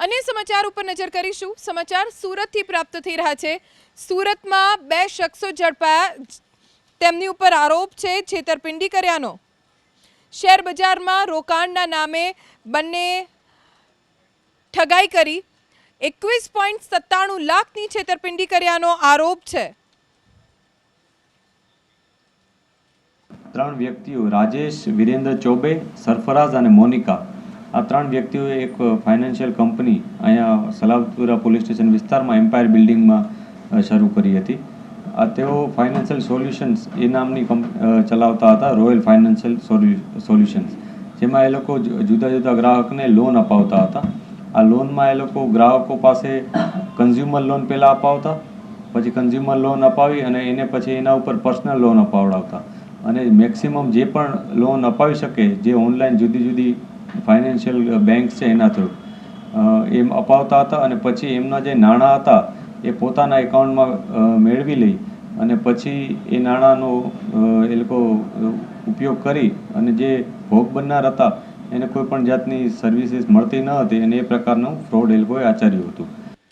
अन्य समाचार पर नजर करीशुं। समाचार सूरतथी प्राप्त थई रह्या छे। सूरतमां बे शख्सो झड़पाया। તેમની ઉપર આરોપ છે છેતરપિંડી કર્યાનો। શેર બજારમાં રોકાણના નામે બંને ઠગાઈ કરી 21.97 લાખની છેતરપિંડી કર્યાનો આરોપ છે। ત્રણ વ્યક્તિઓ રાજેશ, વિરેન્દ્ર ચૌબે, સરફરાઝ અને મોનિકા, આ ત્રણ વ્યક્તિઓએ એક ફાઇનાન્શિયલ કંપની અહીંયા સલાવતપુરા પોલીસ સ્ટેશન વિસ્તારમાં એમ્પાયર બિલ્ડિંગમાં શરૂ કરી હતી। તેઓ ફાઇનાન્શિયલ સોલ્યુશન્સ એ નામની ચલાવતા હતા, રોયલ ફાઇનાન્શિયલ સોલ્યુશન્સ, જેમાં એ લોકો જુદા જુદા ગ્રાહકને લોન અપાવતા હતા। આ લોનમાં એ લોકો ગ્રાહકો પાસે કન્ઝ્યુમર લોન પહેલાં અપાવતા, પછી કન્ઝ્યુમર લોન અપાવી અને એને પછી એના ઉપર પર્સનલ લોન અપાવડાવતા અને મેક્સિમમ જે પણ લોન અપાવી શકે જે ઓનલાઈન જુદી જુદી ફાઇનાન્શિયલ બેંક્સ છે એના થ્રુ એમ અપાવતા હતા અને પછી એમના જે નાણાં હતા એ પોતાના એકાઉન્ટમાં મેળવી લઈ અને પછી એ નાણાંનો એ લોકો ઉપયોગ કરી અને જે ભોગ બનનાર હતા એને કોઈ પણ જાતની સર્વિસીસ મળતી ન હતી અને એ પ્રકારનું ફ્રોડ એ લોકોએ આચર્યું હતું।